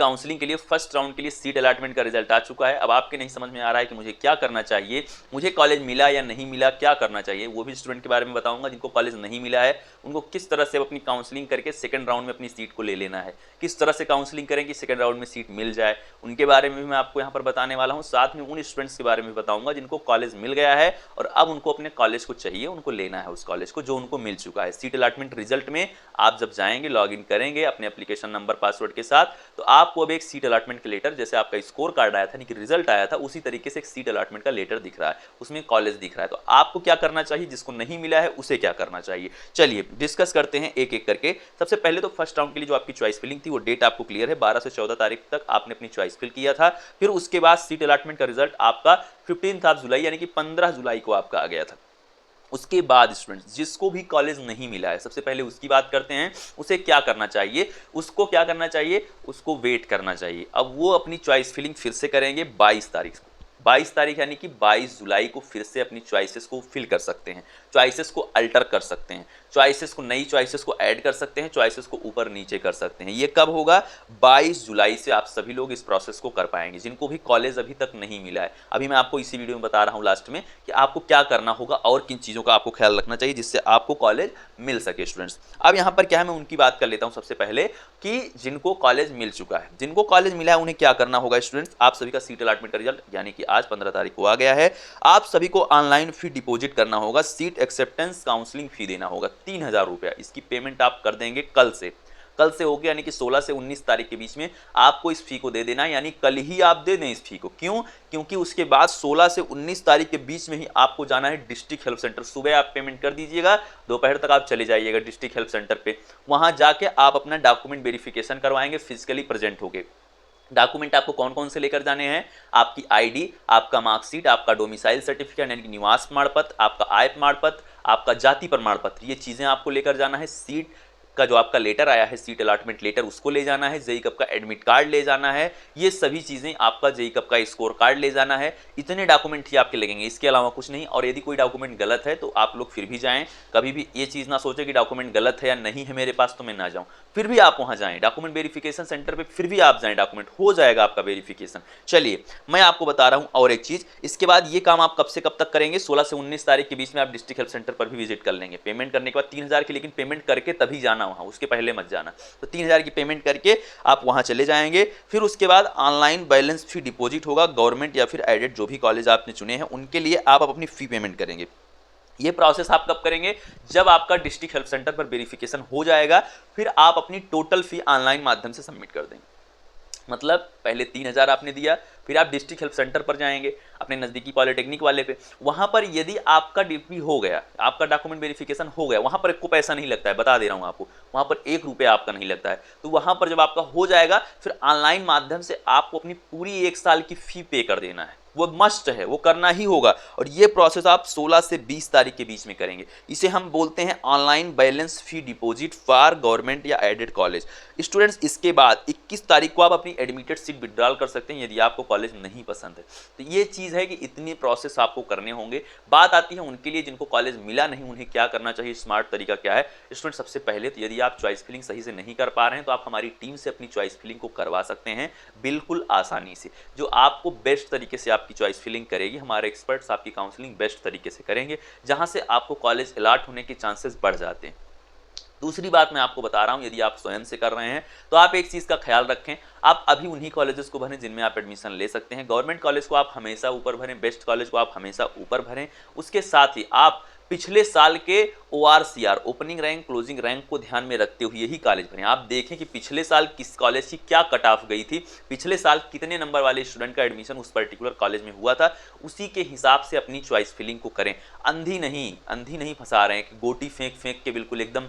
Counselling के लिए first round के लिए सीट अलॉटमेंट का रिजल्ट आ चुका है। अब आपके नहीं समझ में आ रहा है कि मुझे क्या करना चाहिए, मुझे कॉलेज मिला या नहीं मिला, क्या करना चाहिए, वो भी स्टूडेंट के बारे में बताऊंगा। जिनको कॉलेज नहीं मिला है उनको किस तरह से अपनी काउंसलिंग करके सेकंड राउंड में अपनी सीट को ले लेना है, किस तरह से काउंसलिंग करें कि सेकंड राउंड में सीट मिल जाए, उनके बारे में भी मैं आपको यहाँ पर बताने वाला हूँ। साथ में उन स्टूडेंट्स के बारे में बताऊंगा जिनको कॉलेज मिल गया है और अब उनको अपने कॉलेज को चाहिए, उनको लेना है उस कॉलेज को जो उनको मिल चुका है। सीट अलॉटमेंट रिजल्ट में आप जब जाएंगे, लॉग इन करेंगे अपने एप्लीकेशन नंबर पासवर्ड के साथ, तो आपको अब एक सीट अलॉटमेंट का लेटर, जैसे आपका स्कोर कार्ड आया था यानी कि रिजल्ट आया था, उसी तरीके से एक सीट अलॉटमेंट का लेटर दिख रहा है, उसमें कॉलेज दिख रहा है। तो आपको क्या करना चाहिए, जिसको नहीं मिला है उसे क्या करना चाहिए, चलिए डिस्कस करते हैं एक एक करके। सबसे पहले तो फर्स्ट राउंड के लिए जो आपकी चॉइस फिलिंग थी वो डेट आपको क्लियर है, 12 से 14 तारीख तक आपने अपनी चॉइस फिल किया था। फिर उसके बाद सीट अलॉटमेंट का रिजल्ट आपका 15 जुलाई यानी कि 15 जुलाई को आपका आ गया था। उसके बाद स्टूडेंट्स जिसको भी कॉलेज नहीं मिला है, सबसे पहले उसकी बात करते हैं, उसे क्या करना चाहिए, उसको क्या करना चाहिए, उसको वेट करना चाहिए। अब वो अपनी चॉइस फिलिंग फिर से करेंगे 22 तारीख को, 22 तारीख यानी कि 22 जुलाई को फिर से अपनी चॉइसेस को फिल कर सकते हैं, चॉइसेस को अल्टर कर सकते हैं, चॉइसेस को, नई चॉइसेस को ऐड कर सकते हैं, चॉइसेस को ऊपर नीचे कर सकते हैं। ये कब होगा, 22 जुलाई से आप सभी लोग इस प्रोसेस को कर पाएंगे जिनको भी कॉलेज अभी तक नहीं मिला है। अभी मैं आपको इसी वीडियो में बता रहा हूँ लास्ट में कि आपको क्या करना होगा और किन चीज़ों का आपको ख्याल रखना चाहिए जिससे आपको कॉलेज मिल सके स्टूडेंट्स। अब यहाँ पर क्या है, मैं उनकी बात कर लेता हूँ सबसे पहले कि जिनको कॉलेज मिल चुका है, जिनको कॉलेज मिला है उन्हें क्या करना होगा स्टूडेंट्स। आप सभी का सीट अलॉटमेंट का रिजल्ट यानी कि आज 15 तारीख को आ गया है। आप सभी को ऑनलाइन फी डिपॉजिट करना होगा, सीट एक्सेप्टेंस काउंसलिंग फी देना होगा 3000 रुपया। इसकी पेमेंट आप कर देंगे कल से हो गया यानी कि 16 से 19 तारीख के बीच में आपको इस फी को दे देना है, यानी कल ही आप दे दें इस फी को। क्यों, क्योंकि उसके बाद 16 से 19 तारीख के बीच में ही आपको जाना है डिस्ट्रिक्ट हेल्प सेंटर। सुबह आप पेमेंट कर दीजिएगा, दोपहर तक आप चले जाइएगा डिस्ट्रिक्ट हेल्प सेंटर पे, वहां जाके आप अपना डॉक्यूमेंट वेरिफिकेशन करवाएंगे फिजिकली प्रेजेंट होके। डॉक्यूमेंट आपको कौन कौन से लेकर जाने हैं, आपकी आईडी, आपका मार्कशीट, आपका डोमिसाइल सर्टिफिकेट यानी कि निवास प्रमाण पत्र, आपका आय प्रमाण पत्र, आपका जाति प्रमाण पत्र, ये चीज़ें आपको लेकर जाना है। सीट का जो आपका लेटर आया है, सीट अलॉटमेंट लेटर, उसको ले जाना है। जेई कप का एडमिट कार्ड ले जाना है। ये सभी चीज़ें, आपका जेई कप का स्कोर कार्ड ले जाना है। इतने डॉक्यूमेंट ही आपके लगेंगे, इसके अलावा कुछ नहीं। और यदि कोई डॉक्यूमेंट गलत है तो आप लोग फिर भी जाएं, कभी भी ये चीज़ ना सोचें कि डॉक्यूमेंट गलत है या नहीं है मेरे पास तो मैं ना जाऊँ, फिर भी आप वहाँ जाएं डॉक्यूमेंट वेरिफिकेशन सेंटर पर, फिर भी आप जाएं, डॉक्यूमेंट हो जाएगा आपका वेरिफिकेशन। चलिए मैं आपको बता रहा हूँ और एक चीज़, इसके बाद ये काम आप कब से कब तक करेंगे, 16 से 19 तारीख के बीच में आप डिस्ट्रिक्ट हेल्प सेंटर पर भी विजिट कर लेंगे। पेमेंट करने के बाद 3000 की, लेकिन पेमेंट करके तभी जाना वहाँ, उसके पहले मत जाना। तो 3000 की पेमेंट करके आप वहां चले जाएंगे। फिर उसके बाद ऑनलाइन बैलेंस फी डिपॉजिट होगा, गवर्नमेंट या फिर एडेड जो भी कॉलेज आपने चुने हैं उनके लिए आप अपनी फी पेमेंट करेंगे। ये प्रोसेस आप कब करेंगे, जब आपका डिस्ट्रिक्ट हेल्प सेंटर पर वेरिफिकेशन हो जाएगा, फिर आप अपनी टोटल फी ऑनलाइन माध्यम से सबमिट कर देंगे। मतलब पहले 3000 आपने दिया, फिर आप डिस्ट्रिक्ट हेल्प सेंटर पर जाएंगे अपने नज़दीकी पॉलिटेक्निक वाले पे, वहाँ पर यदि आपका डीपी हो गया, आपका डॉक्यूमेंट वेरिफिकेशन हो गया, वहाँ पर आपको पैसा नहीं लगता है, बता दे रहा हूँ आपको, वहाँ पर 1 रुपया आपका नहीं लगता है। तो वहाँ पर जब आपका हो जाएगा, फिर ऑनलाइन माध्यम से आपको अपनी पूरी 1 साल की फ़ी पे कर देना है। वो मस्ट है, वो करना ही होगा। और ये प्रोसेस आप 16 से 20 तारीख के बीच में करेंगे। इसे हम बोलते हैं online balance fee deposit for government या एडेड कॉलेज। स्टूडेंट्स इसके बाद 21 तारीख को आप अपनी एडमिटेड सीट विड्रॉल कर सकते हैं यदि आपको कॉलेज नहीं पसंद है। तो ये चीज़ है कि इतनी प्रोसेस आपको करने होंगे। बात आती है उनके लिए जिनको कॉलेज मिला नहीं, उन्हें क्या करना चाहिए, स्मार्ट तरीका क्या है। स्टूडेंट सबसे पहले तो यदि आप चॉइस फिलिंग सही से नहीं कर पा रहे हैं तो आप हमारी टीम से अपनी चॉइस फिलिंग को करवा सकते हैं बिल्कुल आसानी से, जो आपको बेस्ट तरीके से आपकी चॉइस फिलिंग करेगी। हमारे एक्सपर्ट्स आपकी काउंसलिंग बेस्ट तरीके से करेंगे, जहां से आपको कॉलेज अलॉट होने के चांसेस बढ़ जाते हैं। दूसरी बात मैं आपको बता रहा हूं, यदि आप स्वयं से कर रहे हैं तो आप एक चीज़ का ख्याल रखें, आप अभी उन्हीं कॉलेजेस को भरें जिनमें आप एडमिशन ले सकते हैं। गवर्नमेंट कॉलेज को आप हमेशा ऊपर भरें, बेस्ट कॉलेज को आप हमेशा ऊपर भरें। उसके साथ ही आप पिछले साल के ORCR, opening rank closing rank को ध्यान में रखते हुए ही कॉलेज भरें। आप देखें कि पिछले साल किस कॉलेज की क्या कट ऑफ गई थी, पिछले साल कितने नंबर वाले स्टूडेंट का एडमिशन उस पर्टिकुलर कॉलेज में हुआ था, उसी के हिसाब से अपनी चॉइस फिलिंग को करें। अंधी नहीं फंसा रहे हैं कि गोटी फेंक फेंक के बिल्कुल एकदम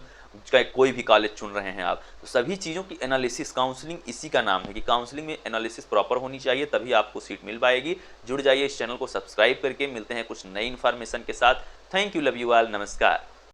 कोई भी कॉलेज चुन रहे हैं आप। तो सभी चीज़ों की एनालिसिस, काउंसलिंग इसी का नाम है कि काउंसलिंग में एनालिसिस प्रॉपर होनी चाहिए, तभी आपको सीट मिल पाएगी। जुड़ जाइए इस चैनल को सब्सक्राइब करके। मिलते हैं कुछ नई इन्फॉर्मेशन के साथ। Thank you, love you all, नमस्कार।